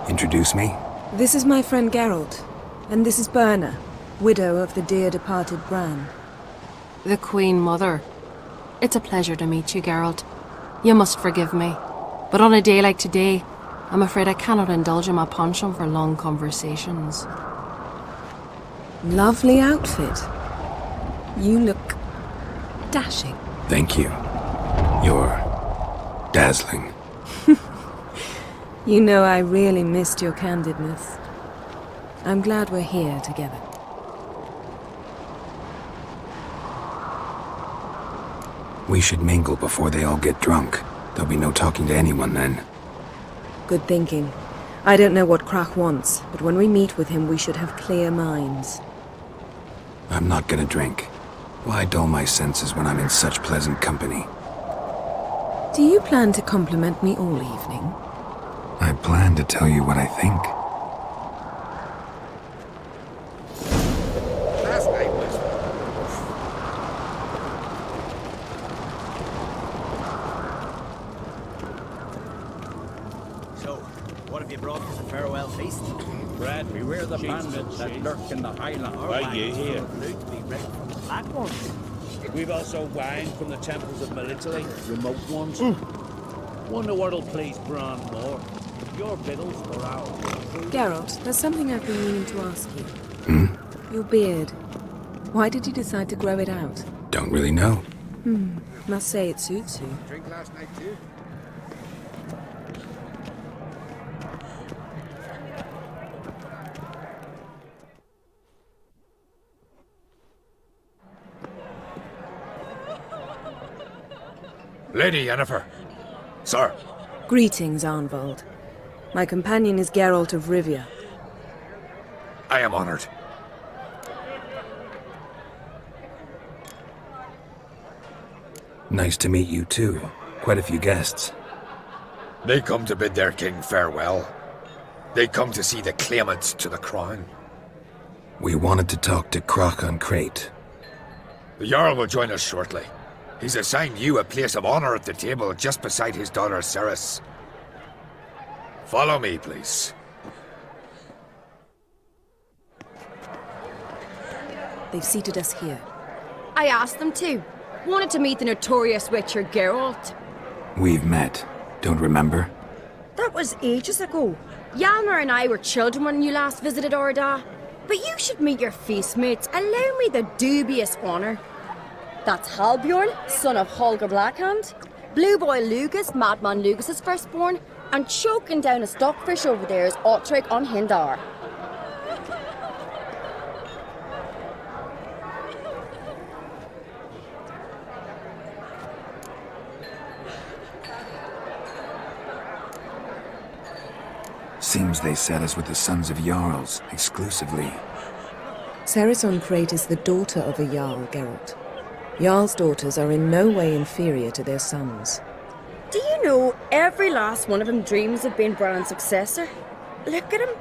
Introduce me? This is my friend Geralt, and this is Birna, widow of the dear departed Bran. The Queen Mother. It's a pleasure to meet you, Geralt. You must forgive me, but on a day like today, I'm afraid I cannot indulge in my penchant for long conversations. Lovely outfit. You look dashing. Thank you. You're dazzling. You know I really missed your candidness. I'm glad we're here together. We should mingle before they all get drunk. There'll be no talking to anyone then. Good thinking. I don't know what Krach wants, but when we meet with him we should have clear minds. I'm not gonna drink. Why dull my senses when I'm in such pleasant company? Do you plan to compliment me all evening? I plan to tell you what I think. So, what have you brought for the farewell feast? Brad, beware the bandits that lurk in the Highlands. Right, you hear? Loot to be ready for the black ones. We've also wine from the temples of Melitele, remote ones. Wonder what'll please Bran more. Your victuals or ours? Geralt, there's something I've been meaning to ask you. Your beard. Why did you decide to grow it out? Don't really know. Must say it suits you. Drink last night too? Lady Yennefer. Sir. Greetings, Arnvald. My companion is Geralt of Rivia. I am honored. Nice to meet you too. Quite a few guests. They come to bid their king farewell. They come to see the claimants to the crown. We wanted to talk to Krach on Crate. The Jarl will join us shortly. He's assigned you a place of honor at the table just beside his daughter Cerys. Follow me, please. They've seated us here. I asked them to. Wanted to meet the notorious witcher Geralt. We've met. Don't remember? That was ages ago. Hjalmar and I were children when you last visited Orda. But you should meet your feast mates. Allow me the dubious honor. That's Halbjorn, son of Holger Blackhand. Blue Boy Lugus, Madman Lugus' firstborn. And choking down a stockfish over there is Otrek on Hindar. Seems they set us with the sons of Jarls, exclusively. Cerys on Crate is the daughter of a Jarl, Geralt. Jarl's daughters are in no way inferior to their sons. Do you know every last one of them dreams of being Bran's successor? Look at him.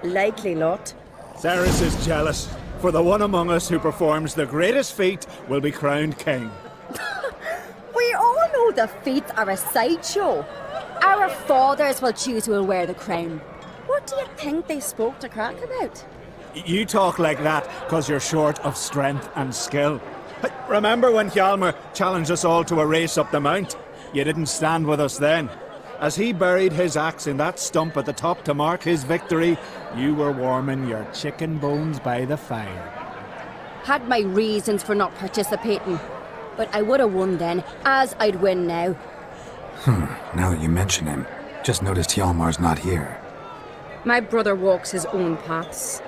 Likely lot. Cerys is jealous, for the one among us who performs the greatest feat will be crowned king. We all know the feats are a sideshow. Our fathers will choose who will wear the crown. What do you think they spoke to Krach about? You talk like that because you're short of strength and skill. Remember when Hjalmar challenged us all to a race up the mount? You didn't stand with us then. As he buried his axe in that stump at the top to mark his victory, you were warming your chicken bones by the fire. Had my reasons for not participating. But I would have won then, as I'd win now. Now that you mention him, just noticed Hjalmar's not here. My brother walks his own paths.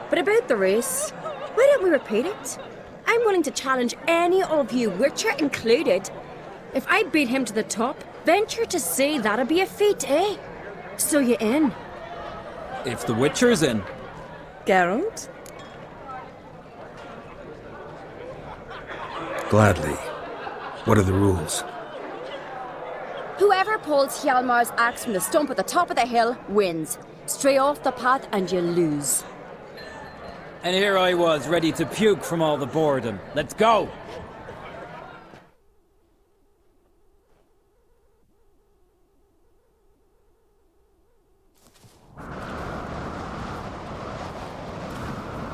But about the race, why don't we repeat it? I'm willing to challenge any of you, Witcher included. If I beat him to the top, venture to say that'd be a feat, eh? So you in? If the Witcher's in. Geralt? Gladly. What are the rules? Whoever pulls Hjalmar's axe from the stump at the top of the hill wins. Stray off the path and you lose. And here I was, ready to puke from all the boredom. Let's go!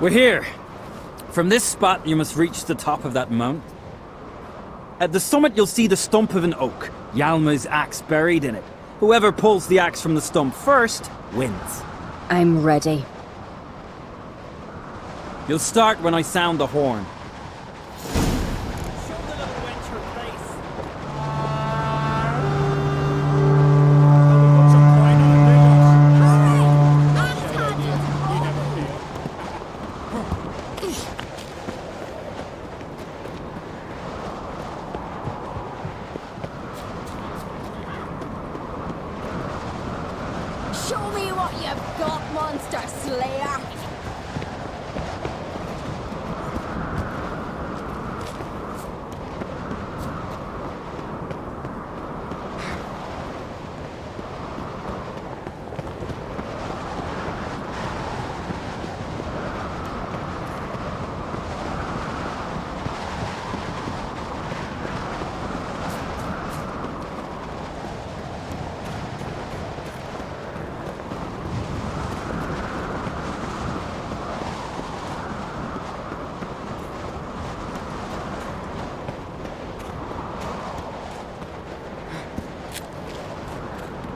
We're here. From this spot, you must reach the top of that mount. At the summit, you'll see the stump of an oak. Hjalmar's axe buried in it. Whoever pulls the axe from the stump first, wins. I'm ready. You'll start when I sound the horn. Show me what you've got, monster slayer!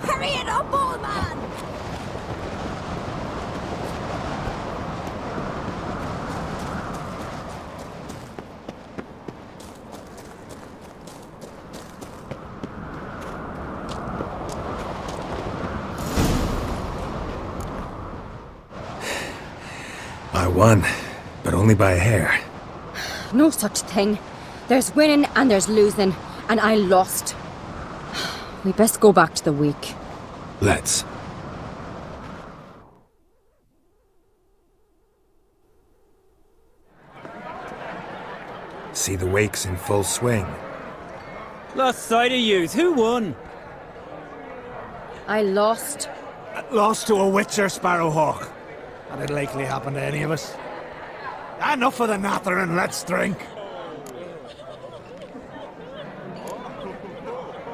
Hurry it up, old man! I won, but only by a hair. No such thing. There's winning and there's losing, and I lost. We best go back to the week. Let's. See the wakes in full swing. Lost sight of yous. Who won? I lost. Lost to a witcher, Sparrowhawk. That'd likely happen to any of us. Enough of the nattering, let's drink.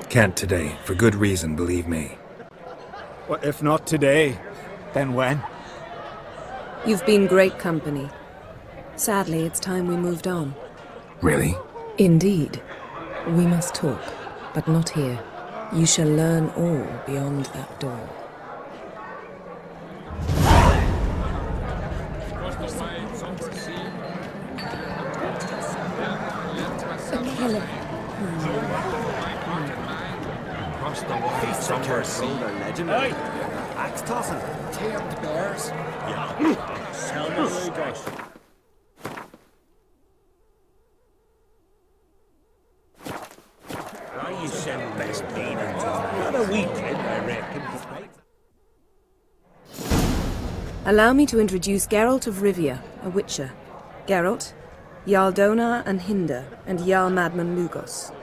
Can't today, for good reason, believe me. Well, if not today, then when? You've been great company. Sadly, it's time we moved on. Really? Indeed. We must talk, but not here. You shall learn all beyond that door. Hey! Axe tossing. Tamed bears. Yeah. Sell me Lugos. Why you send best bean and not a weekend, I reckon. Allow me to introduce Geralt of Rivia, a witcher. Geralt, Jarl Donar and Hinder, and Jarl Madman Lugos.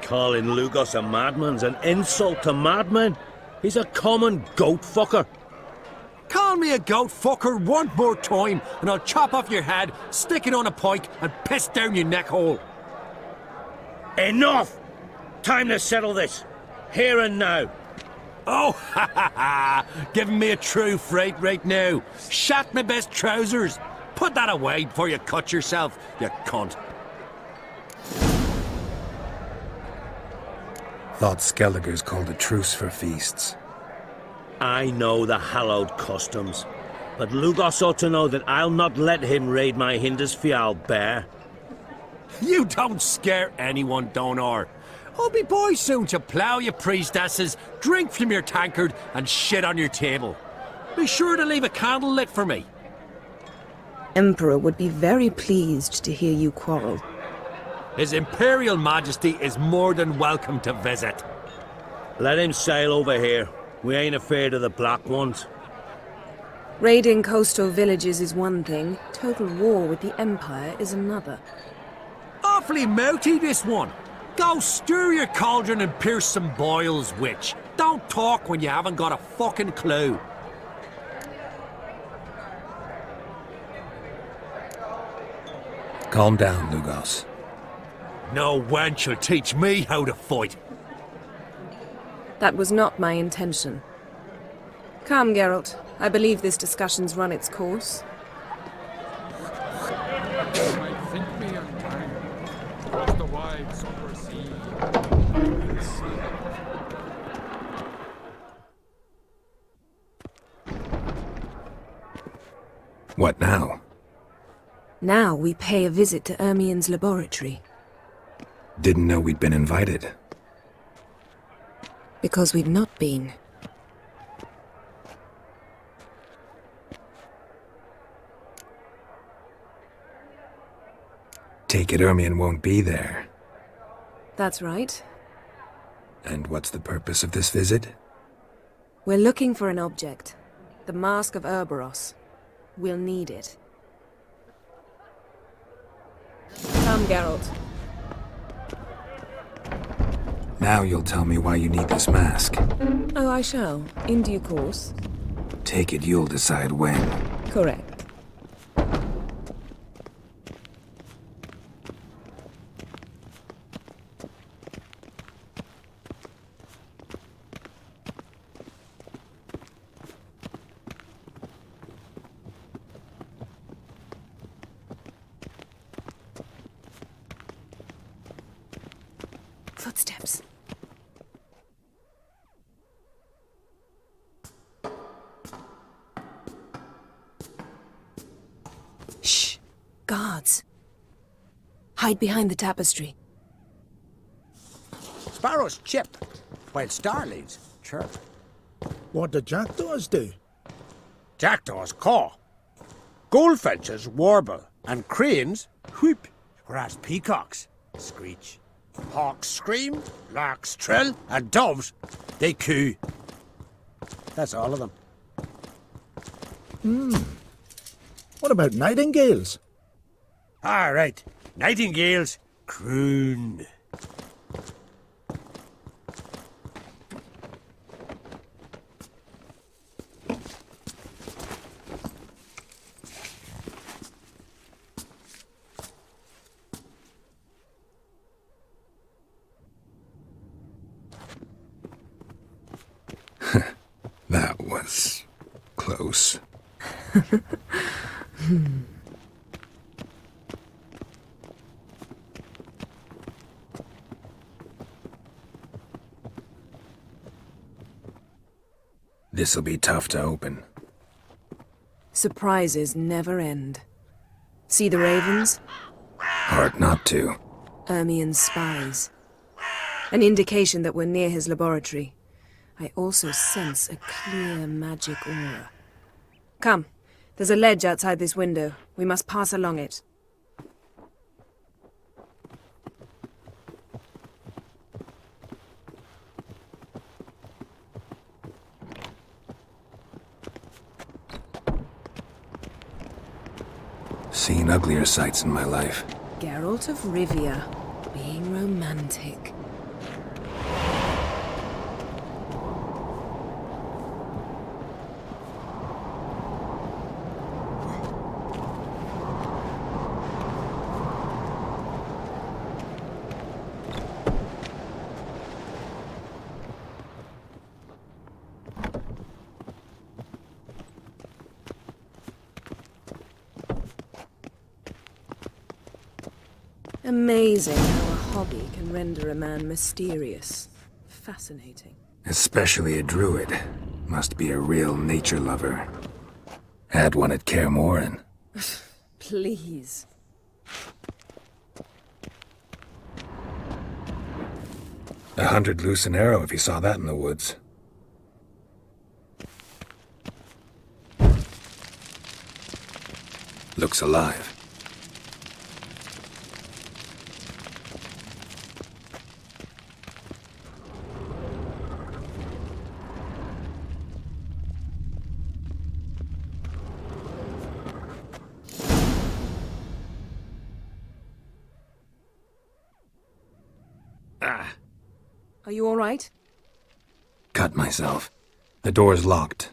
Calling Lugos a madman's an insult to madmen. He's a common goat fucker. Call me a goat fucker one more time, and I'll chop off your head, stick it on a pike, and piss down your neck hole. Enough! Time to settle this. Here and now. Oh, ha ha ha! Giving me a true fright right now. Shat my best trousers. Put that away before you cut yourself, you cunt. Thought Skelliger's called a truce for feasts. I know the hallowed customs, but Lugos ought to know that I'll not let him raid my Hindisfial bear. You don't scare anyone, Donar. I'll be boys soon to plough you priestesses, drink from your tankard, and shit on your table. Be sure to leave a candle lit for me. Emperor would be very pleased to hear you quarrel. His Imperial Majesty is more than welcome to visit. Let him sail over here. We ain't afraid of the Black Ones. Raiding coastal villages is one thing, total war with the Empire is another. Awfully mouthy, this one. Go stir your cauldron and pierce some boils, witch. Don't talk when you haven't got a fucking clue. Calm down, Lugos. No wench will teach me how to fight. That was not my intention. Come, Geralt. I believe this discussion's run its course. What now? Now we pay a visit to Ermien's laboratory. Didn't know we'd been invited. Because we've not been. Take it Ermien won't be there. That's right. And what's the purpose of this visit? We're looking for an object. The Mask of Urboros. We'll need it. Come, Geralt. Now you'll tell me why you need this mask. Oh, I shall. In due course. Take it you'll decide when. Correct. Footsteps. Shh! Guards. Hide behind the tapestry. Sparrows chip, while starlings chirp. What do jackdaws do? Jackdaws caw. Goldfinches warble, and cranes whoop, whereas peacocks screech. Hawks scream, larks trill, and doves, they coo. That's all of them. What about nightingales? All right, nightingales croon. That was close. This'll be tough to open. Surprises never end. See the ravens? Hard not to. Ermien's spies. An indication that we're near his laboratory. I also sense a clear magic aura. Come, there's a ledge outside this window. We must pass along it. Seen uglier sights in my life. Geralt of Rivia, being romantic. Amazing how a hobby can render a man mysterious. Fascinating. Especially a druid. Must be a real nature lover. Had one at Kaer Morhen. Please. A 100 loose an arrow if you saw that in the woods. Looks alive. Are you all right? Cut myself. The door's locked.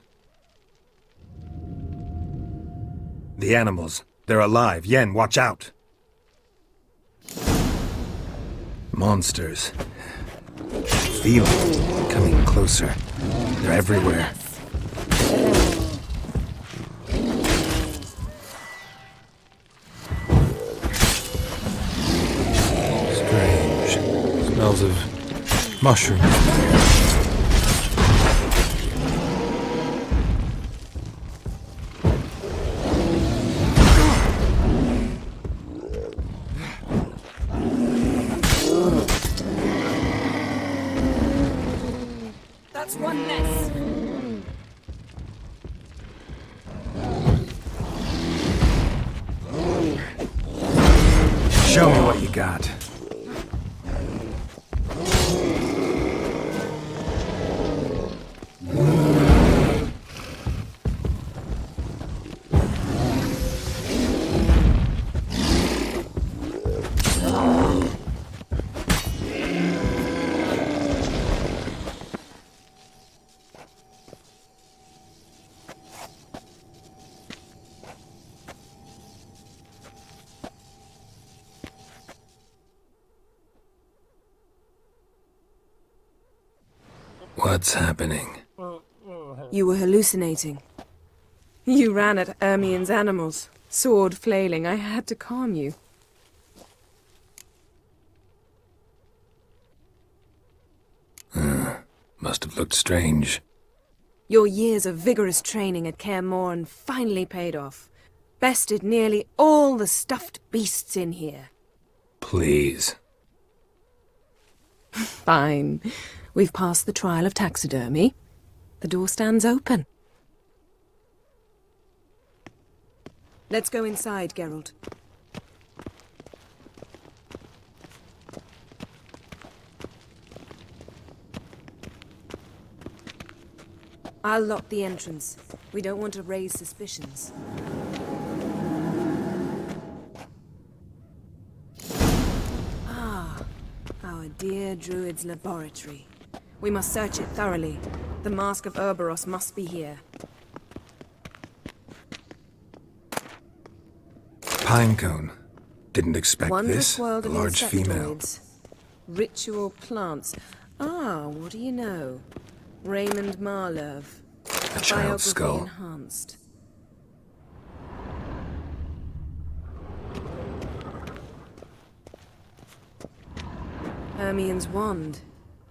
The animals. They're alive. Yen, watch out. Monsters. Feel it. Coming closer. They're everywhere. Strange. Smells of mushrooms. That's one less. Show me what you got. What's happening? You were hallucinating. You ran at Ermien's animals, sword flailing. I had to calm you. Must have looked strange. Your years of vigorous training at Kaer Morhen finally paid off. Bested nearly all the stuffed beasts in here. Please. Fine. We've passed the trial of taxidermy. The door stands open. Let's go inside, Geralt. I'll lock the entrance. We don't want to raise suspicions. Ah, our dear Druid's laboratory. We must search it thoroughly. The Mask of Ouroboros must be here. Pinecone. Didn't expect Wondrous this. world of Large female. insectoids. Ritual plants. Ah, what do you know? Raymond Marlove. A child's skull. Enhanced. Ermien's wand.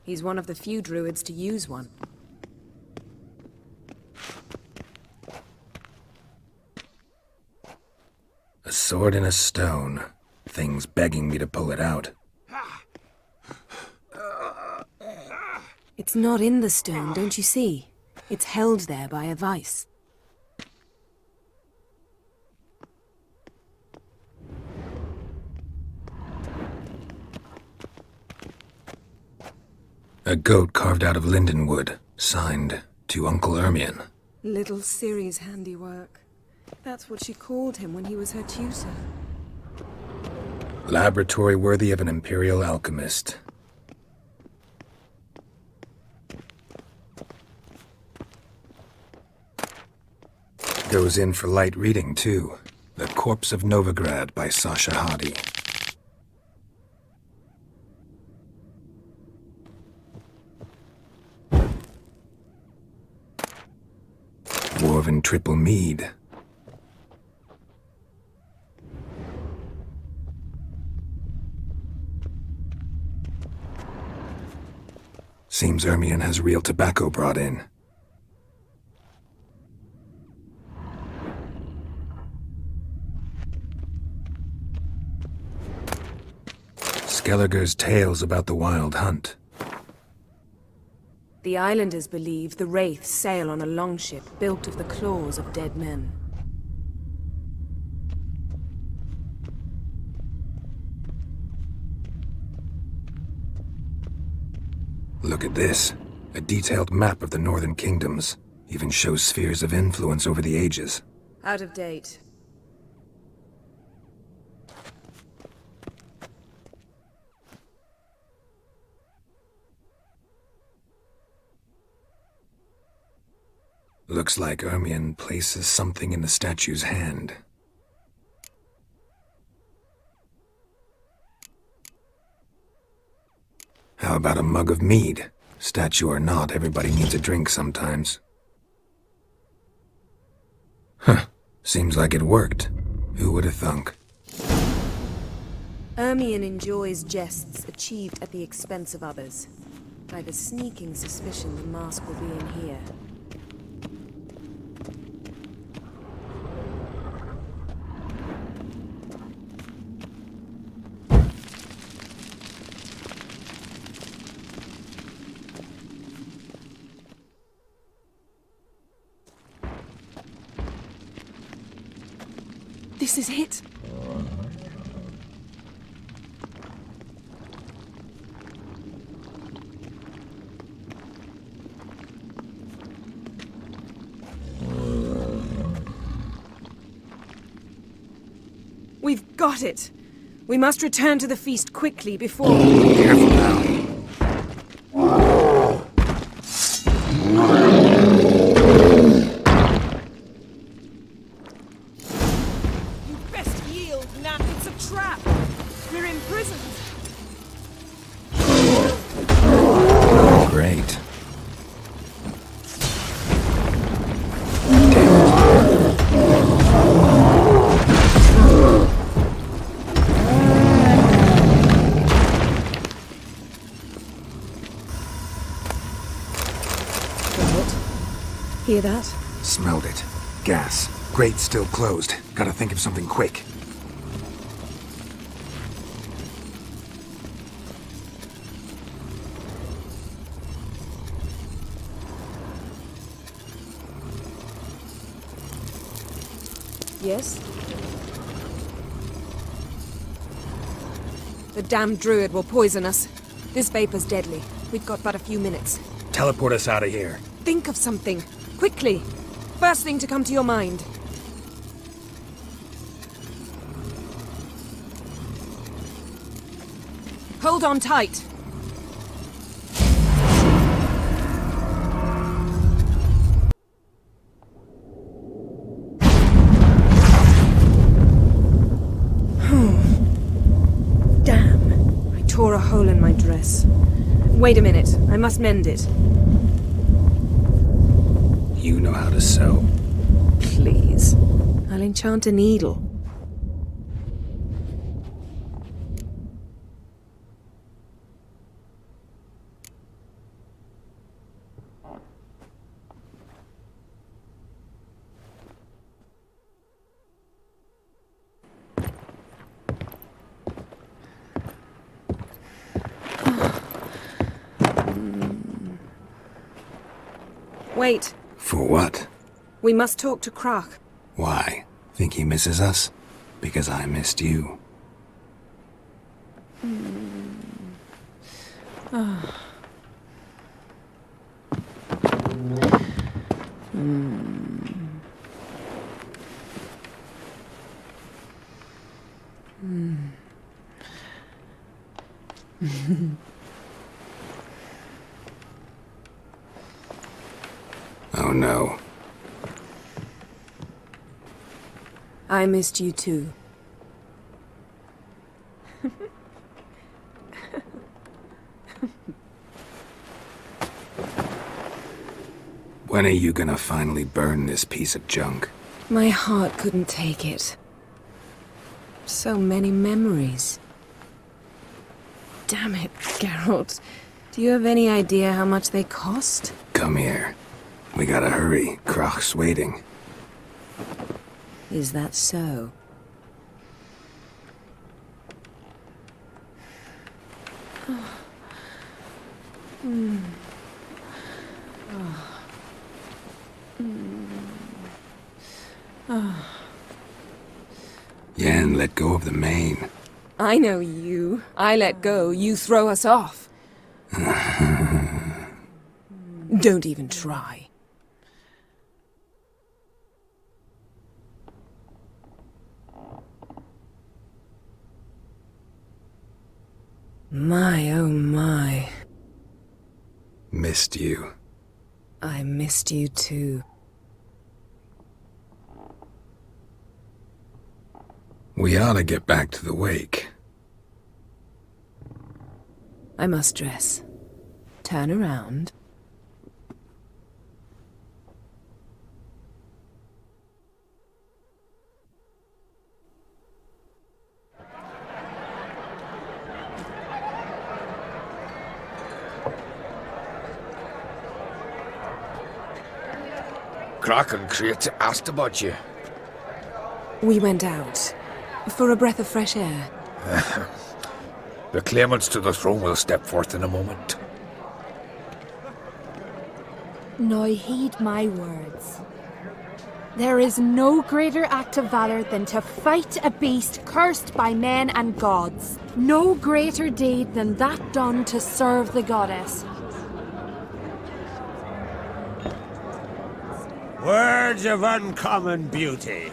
He's one of the few druids to use one. A sword and a stone. Thing's begging me to pull it out. It's not in the stone, don't you see? It's held there by a vice. A goat carved out of lindenwood, signed to Uncle Ermien. Little Ciri's handiwork. That's what she called him when he was her tutor. Laboratory worthy of an imperial alchemist. Goes in for light reading, too. The Corpse of Novigrad by Sasha Hadi. Dwarven Triple Mead. Seems Ermien has real tobacco brought in. Skelliger's tales about the Wild Hunt. The islanders believe the wraiths sail on a longship built of the claws of dead men. Look at this. A detailed map of the Northern Kingdoms. Even shows spheres of influence over the ages. Out of date. Looks like Ermien places something in the statue's hand. How about a mug of mead? Statue or not, everybody needs a drink sometimes. Huh. Seems like it worked. Who would have thunk? Ermien enjoys jests achieved at the expense of others. I've a sneaking suspicion the mask will be in here. This is it. We've got it. We must return to the feast quickly before... Careful now. You best yield, Nat. It's a trap. We're imprisoned. Great. Hear that? Smelled it. Gas. Grate's still closed. Gotta think of something quick. Yes? The damned druid will poison us. This vapor's deadly. We've got but a few minutes. Teleport us out of here. Think of something. Quickly. First thing to come to your mind. Hold on tight. Damn. I tore a hole in my dress. Wait a minute. I must mend it. You know how to sew. Please. I'll enchant a needle. Wait. For what? We must talk to Krach. Why? Think he misses us? Because I missed you. Oh no. I missed you too. When are you gonna finally burn this piece of junk? My heart couldn't take it. So many memories. Damn it, Geralt. Do you have any idea how much they cost? Come here. We gotta hurry. Krach's waiting. Is that so? Yen, let go of the mane. I know you. I let go, you throw us off. Don't even try. My, oh my. Missed you. I missed you too. We ought to get back to the wake. I must dress. Turn around. Krach and Crate asked about you. We went out. For a breath of fresh air. The claimants to the throne will step forth in a moment. Now heed my words. There is no greater act of valor than to fight a beast cursed by men and gods. No greater deed than that done to serve the goddess. Words of uncommon beauty.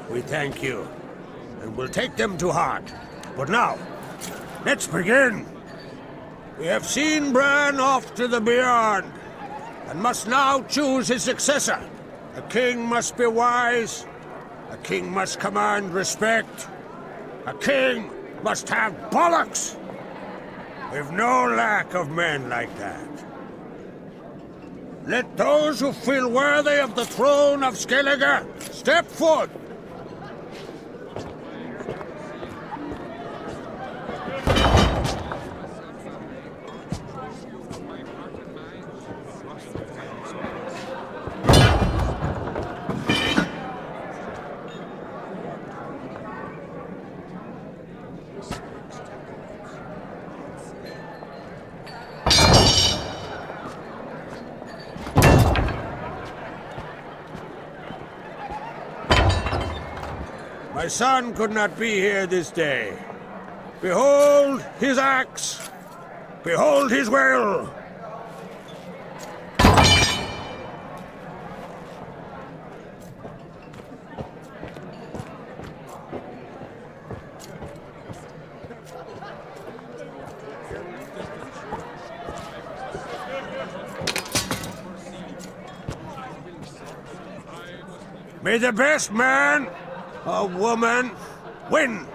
We thank you, and we'll take them to heart. But now, let's begin. We have seen Bran off to the beyond, and must now choose his successor. A king must be wise. A king must command respect. A king must have bollocks. We've no lack of men like that. Let those who feel worthy of the throne of Skellige step forth. My son could not be here this day. Behold his axe! Behold his will! May the best man or woman win!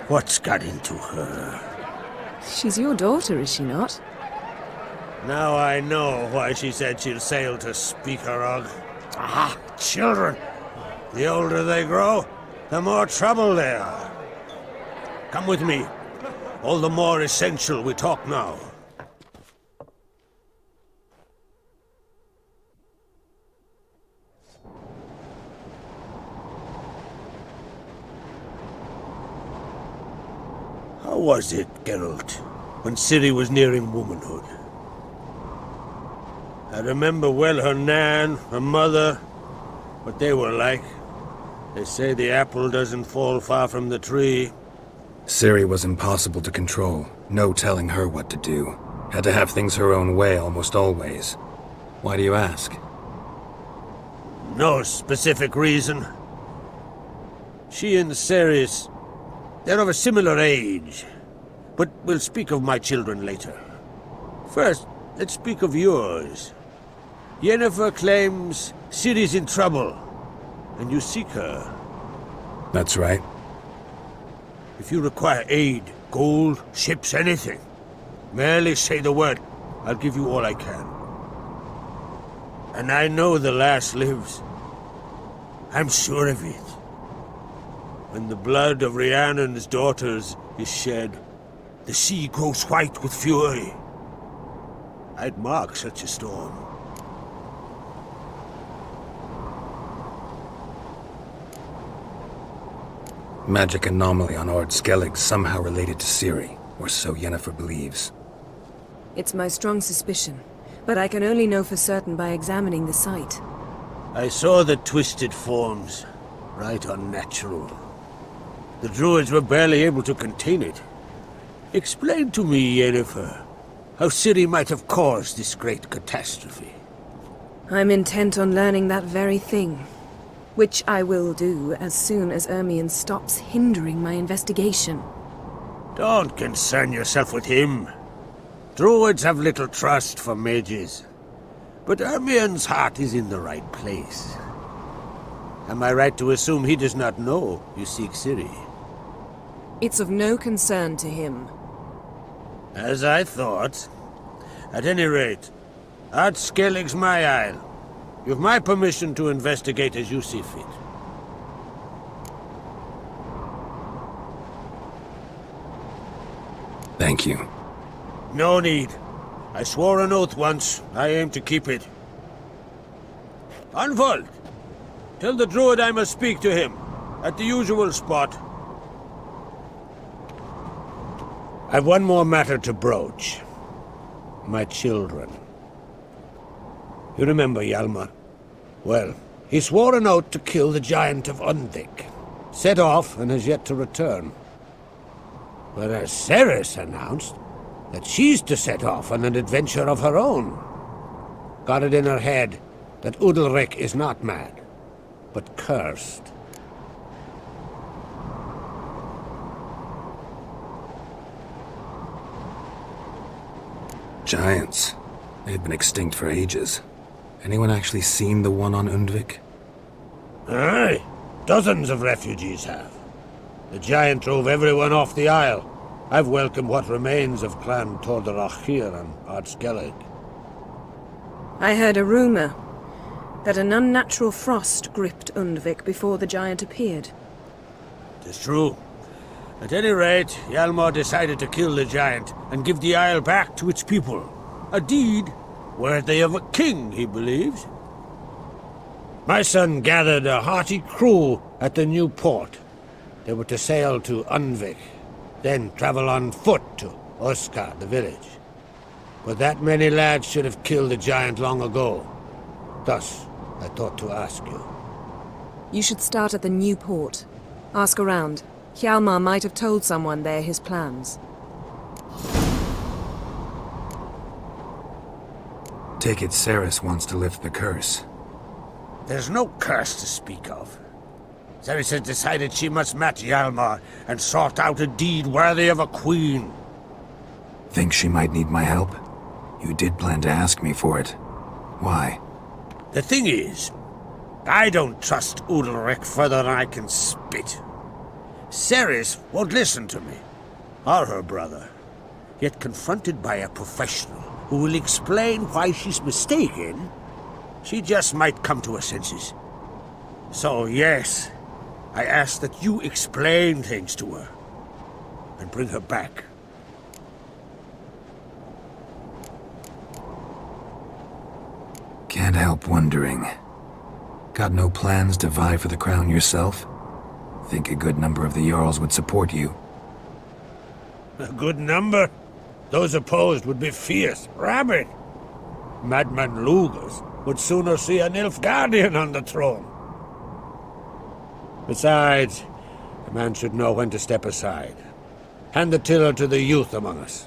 What's got into her? She's your daughter, is she not? Now I know why she said she'll sail to Speakerog. Ah, children! The older they grow, the more trouble they are. Come with me. All the more essential we talk now. How was it, Geralt, when Ciri was nearing womanhood? I remember well her nan, her mother, what they were like. They say the apple doesn't fall far from the tree. Ciri was impossible to control. No telling her what to do. Had to have things her own way almost always. Why do you ask? No specific reason. She and Ceres, they're of a similar age. But we'll speak of my children later. First, let's speak of yours. Yennefer claims Ciri's in trouble, and you seek her. That's right. If you require aid, gold, ships, anything, merely say the word. I'll give you all I can. And I know the lass lives. I'm sure of it. When the blood of Rhiannon's daughters is shed, the sea grows white with fury. I'd mark such a storm. Magic anomaly on Ord Skellig somehow related to Ciri, or so Yennefer believes. It's my strong suspicion, but I can only know for certain by examining the site. I saw the twisted forms, right unnatural. The druids were barely able to contain it. Explain to me, Yennefer, how Ciri might have caused this great catastrophe. I'm intent on learning that very thing. Which I will do as soon as Ermion stops hindering my investigation. Don't concern yourself with him. Druids have little trust for mages. But Ermion's heart is in the right place. Am I right to assume he does not know you seek Ciri? It's of no concern to him. As I thought. At any rate, Ard Skellig's my isle. You have my permission to investigate as you see fit. Thank you. No need. I swore an oath once. I aim to keep it. Unfold! Tell the druid I must speak to him. At the usual spot. I've one more matter to broach. My children. You remember Hjalmar? Well, he swore an oath to kill the giant of Undvik. Set off and has yet to return. Whereas Ceres announced that she's to set off on an adventure of her own. Got it in her head that Udalrik is not mad, but cursed. Giants. They've been extinct for ages. Anyone actually seen the one on Undvik? Aye. Dozens of refugees have. The giant drove everyone off the isle. I've welcomed what remains of Clan Tordarach here on Ardskellig. I heard a rumor that an unnatural frost gripped Undvik before the giant appeared. It's true. At any rate, Hjalmar decided to kill the giant and give the isle back to its people. A deed worthy of a king, he believes. My son gathered a hearty crew at the new port. They were to sail to Undvik, then travel on foot to Oskar, the village. But that many lads should have killed the giant long ago. Thus, I thought to ask you. You should start at the new port. Ask around. Hjalmar might have told someone there his plans. Take it Ceres wants to lift the curse. There's no curse to speak of. Ceres has decided she must match Hjalmar and sort out a deed worthy of a queen. Think she might need my help? You did plan to ask me for it. Why? The thing is, I don't trust Udalrik further than I can spit. Ceres won't listen to me, or her brother. Yet confronted by a professional who will explain why she's mistaken, she just might come to her senses. So yes, I ask that you explain things to her, and bring her back. Can't help wondering. Got no plans to vie for the crown yourself? Think a good number of the Jarls would support you. A good number? Those opposed would be fierce, rabid. Madman Lugas would sooner see an Nilfgaardian on the throne. Besides, a man should know when to step aside. Hand the tiller to the youth among us.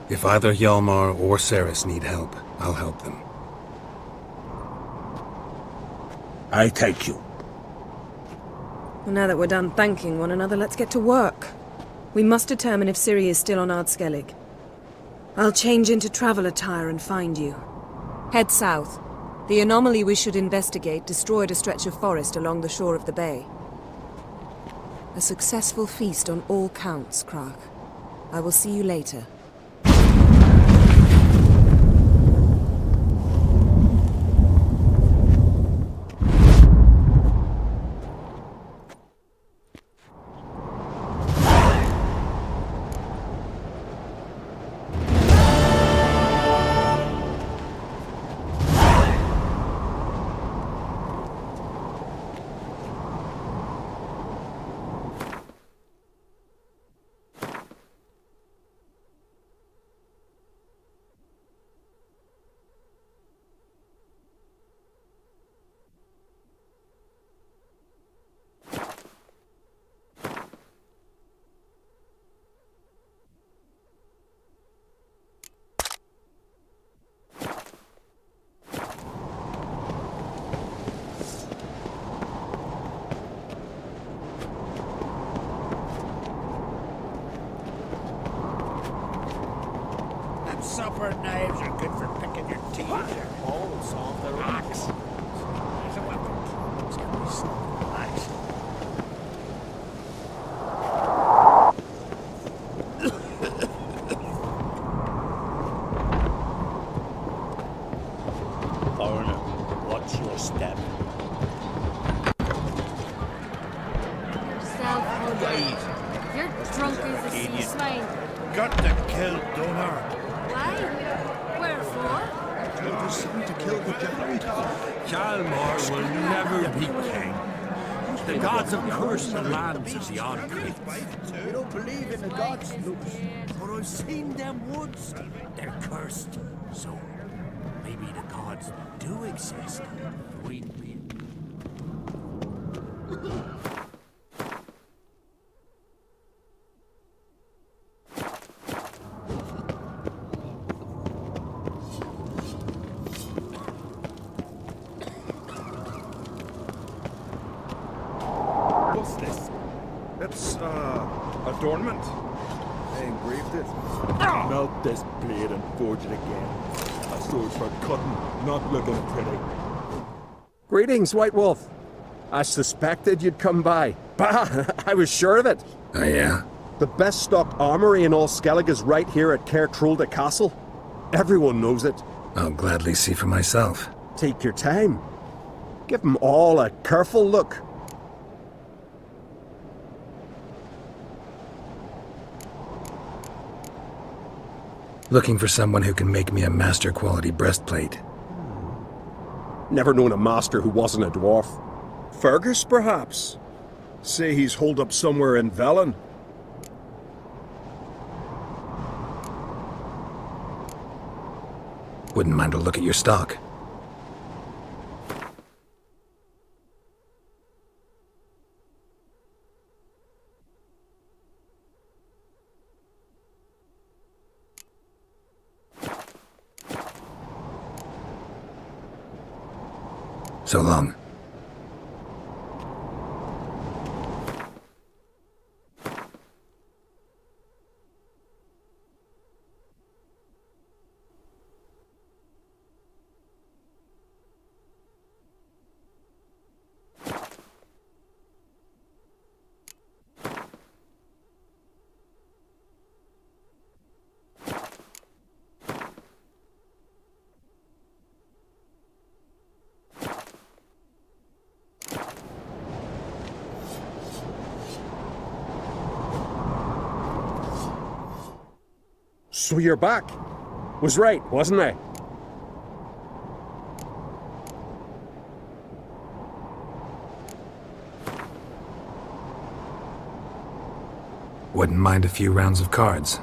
If either Hjalmar or Ceres need help, I'll help them. I thank you. Well, now that we're done thanking one another, let's get to work. We must determine if Ciri is still on Ardskellig. I'll change into travel attire and find you. Head south. The anomaly we should investigate destroyed a stretch of forest along the shore of the bay. A successful feast on all counts, Krach. I will see you later. Supper knives are good for picking your teeth. Balls off the rocks. There's a weapon. It's gonna be so nice. Foreigner, watch your step. Yourself, Hood. You're drunk as a sea swine. Got to kill Donar. Why? Wherefore? To kill the giant. Hjalmar will never be king. The gods have cursed the lands of the Odyssey. We don't believe in the gods, Lucas. But I've seen them woods. They're cursed. So, maybe the gods do exist. We... What's this? It's, adornment. They engraved it. Melt this blade and forge it again. A sword for cutting, not looking pretty. Greetings, White Wolf. I suspected you'd come by. Bah! I was sure of it. Oh, yeah? The best stocked armory in all Skellig is right here at Caer Trolde Castle. Everyone knows it. I'll gladly see for myself. Take your time. Give them all a careful look. Looking for someone who can make me a master-quality breastplate. Never known a master who wasn't a dwarf. Fergus, perhaps? Say he's holed up somewhere in Velen. Wouldn't mind a look at your stock. So long. So you're back. Was right, wasn't I? Wouldn't mind a few rounds of cards.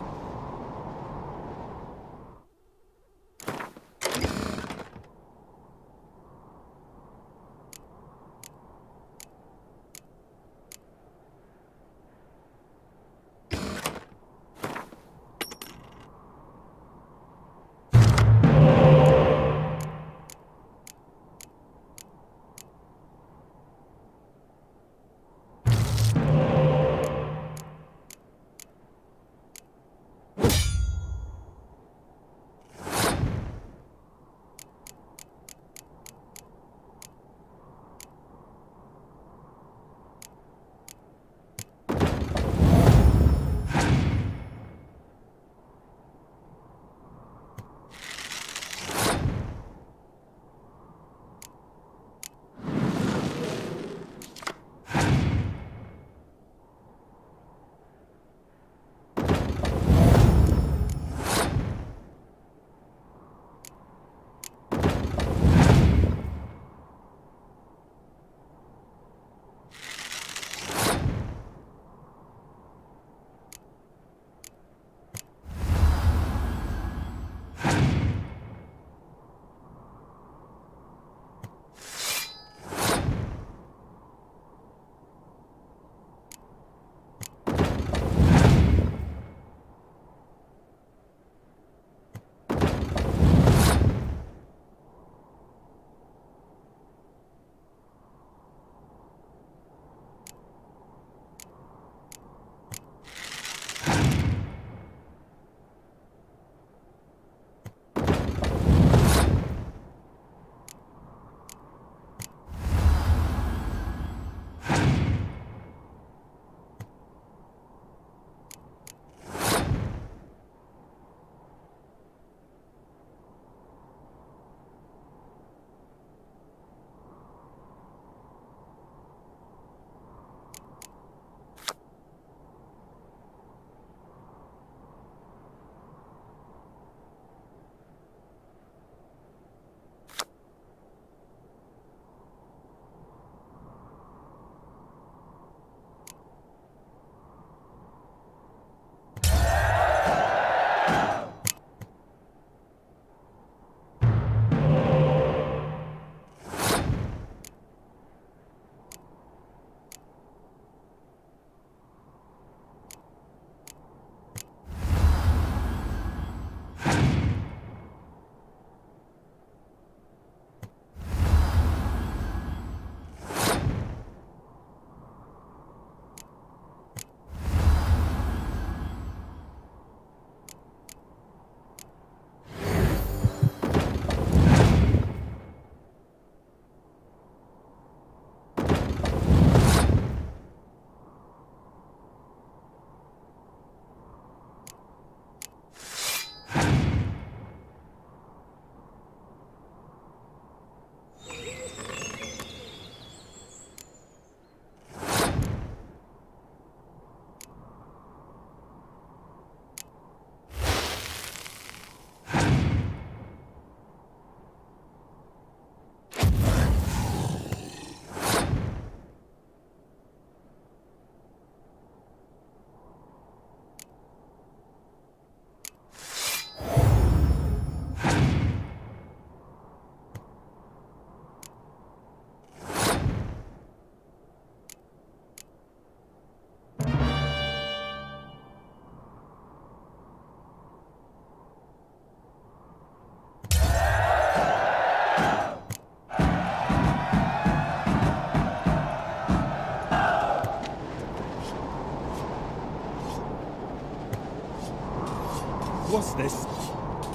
What's this?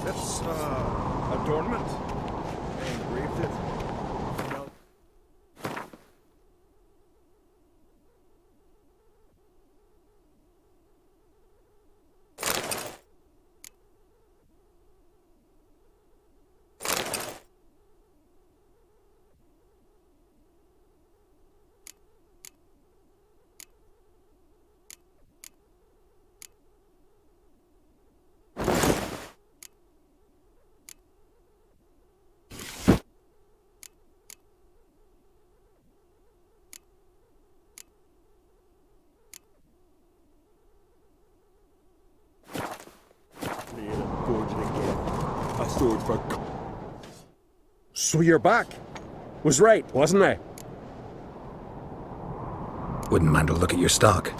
It's, adornment. I engraved it. So you're back. Was right, wasn't I? Wouldn't mind a look at your stock.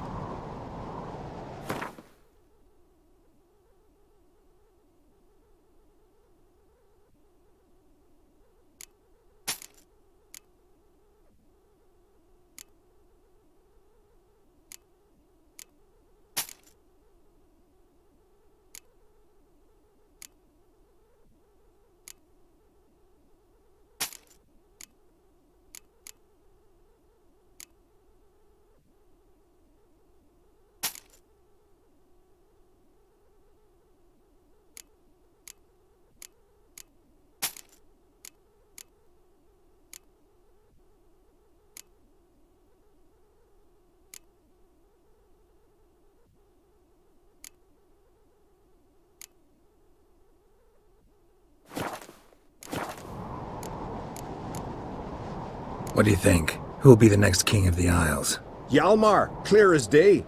What do you think? Who'll be the next king of the Isles? Hjalmar, clear as day.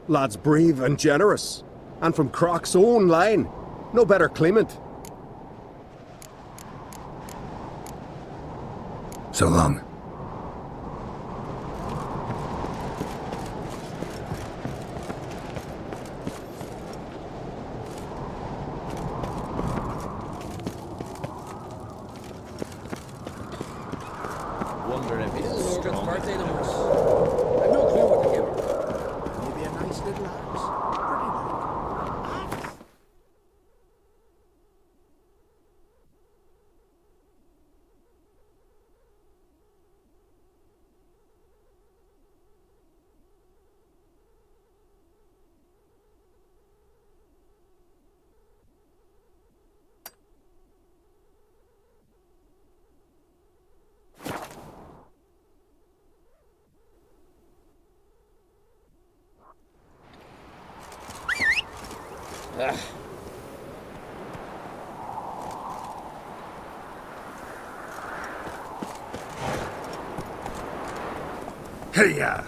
Lad's brave and generous. And from Croc's own line. No better claimant. So long. Wonder if it's strong. Birthday to us. I've no clue what to give her. Maybe a nice little axe. Pretty nice. Axe? Hey-ya!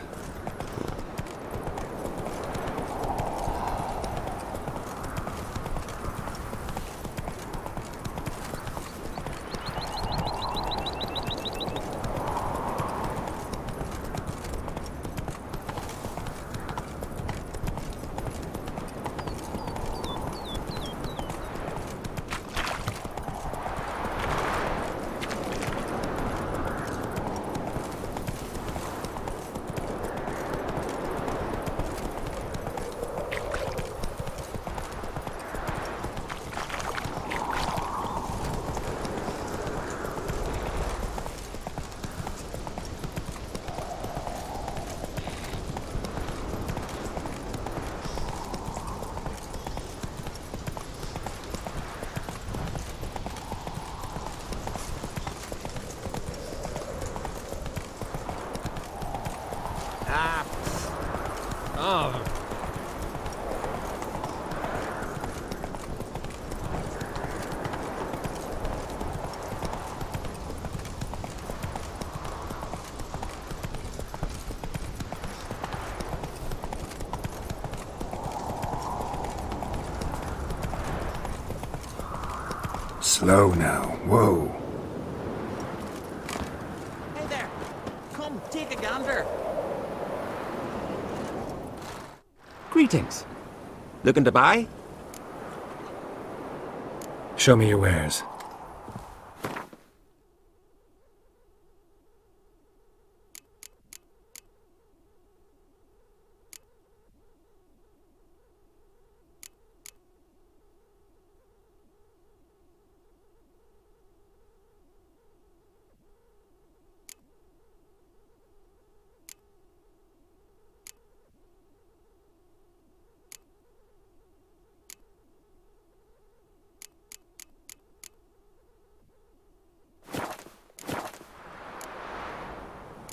Slow now. Whoa. Hey there. Come, take a gander. Greetings. Looking to buy? Show me your wares.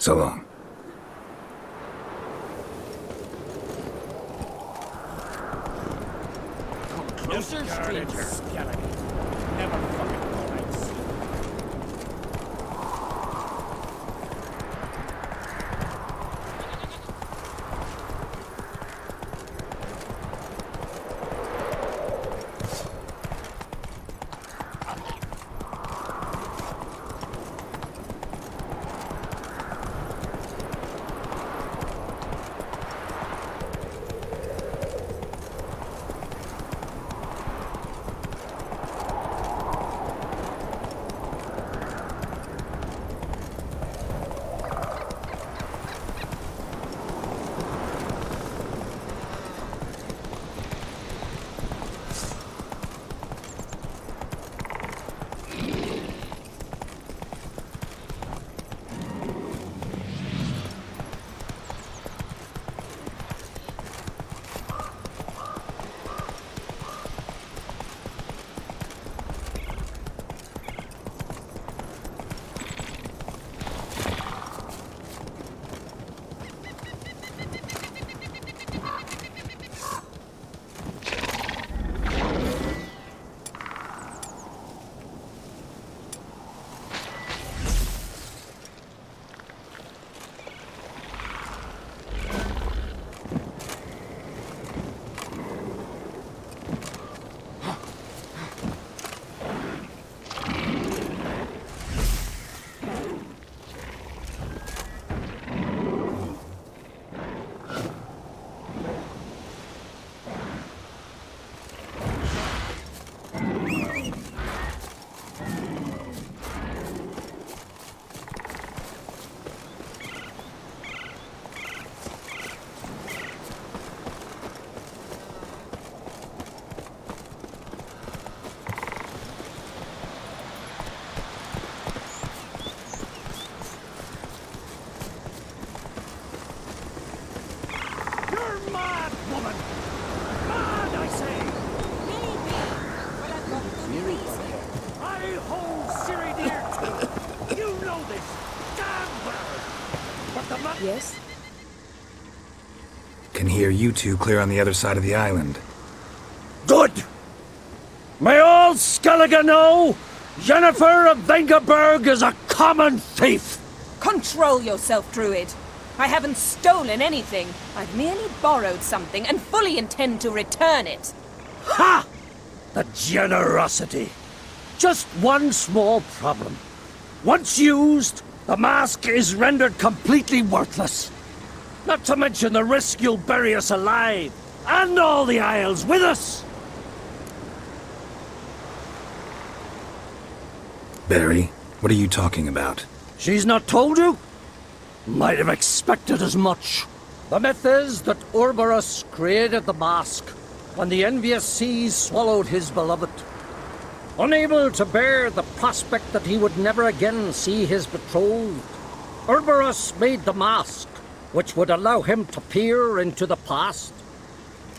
So long. Closer, strange skeleton. Never fucking twice. Yes? Can hear you two clear on the other side of the island. Good! May all Skellige know Jennifer of Vengerberg is a common thief! Control yourself, Druid. I haven't stolen anything. I've merely borrowed something and fully intend to return it. Ha! The generosity. Just one small problem. Once used, the mask is rendered completely worthless. Not to mention the risk you'll bury us alive, and all the Isles with us! Barry, what are you talking about? She's not told you? Might have expected as much. The myth is that Ouroboros created the mask when the envious seas swallowed his beloved. Unable to bear the prospect that he would never again see his betrothed, Ouroboros made the mask, which would allow him to peer into the past.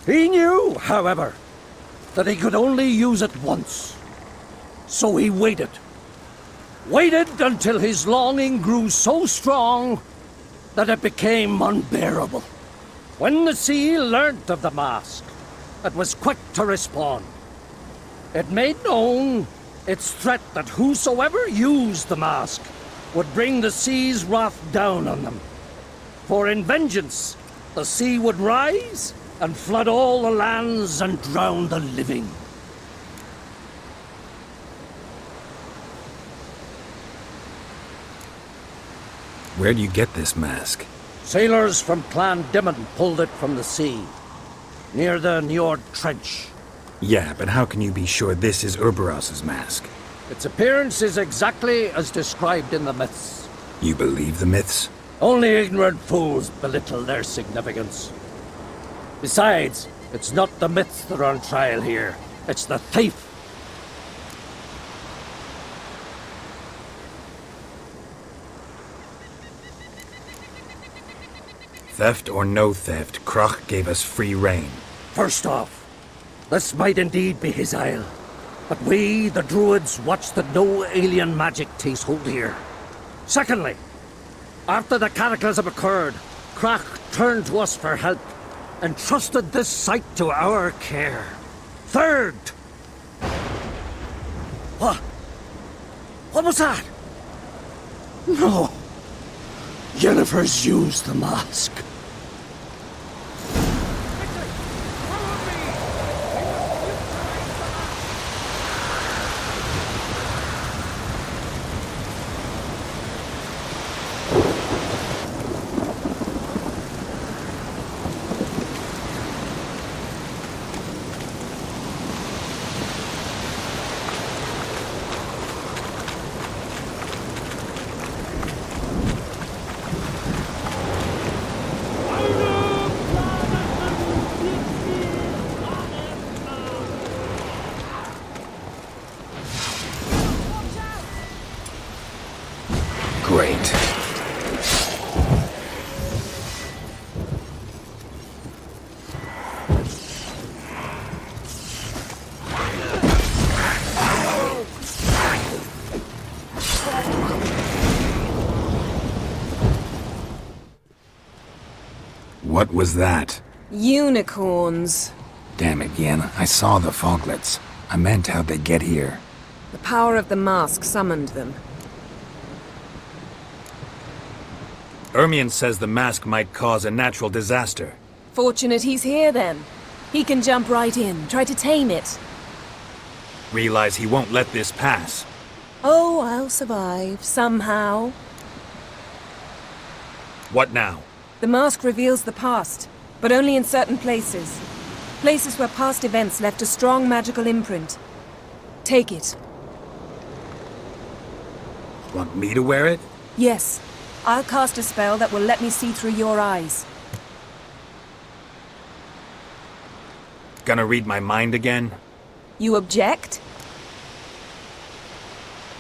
He knew, however, that he could only use it once. So he waited. Waited until his longing grew so strong that it became unbearable. When the sea learnt of the mask, it was quick to respond. It made known its threat that whosoever used the mask would bring the sea's wrath down on them. For in vengeance, the sea would rise and flood all the lands and drown the living. Where do you get this mask? Sailors from Clan Dimon pulled it from the sea, near the Njord Trench. Yeah, but how can you be sure this is Ouroboros' mask? Its appearance is exactly as described in the myths. You believe the myths? Only ignorant fools belittle their significance. Besides, it's not the myths that are on trial here. It's the thief. Theft or no theft, Kroch gave us free rein. First off, this might indeed be his isle. But we, the Druids, watch that no alien magic takes hold here. Secondly, After the cataclysm occurred, Crack turned to us for help, and trusted this site to our care. Third! What? What was that? No. Yennefer's used the mask. Great. What was that? Unicorns. Damn it, Yen. I saw the foglets. I meant how'd they get here? The power of the mask summoned them. Ermion says the mask might cause a natural disaster. Fortunate he's here, then. He can jump right in, try to tame it. Realize he won't let this pass. Oh, I'll survive, somehow. What now? The mask reveals the past, but only in certain places. Places where past events left a strong magical imprint. Take it. Want me to wear it? Yes. I'll cast a spell that will let me see through your eyes. Gonna read my mind again? You object?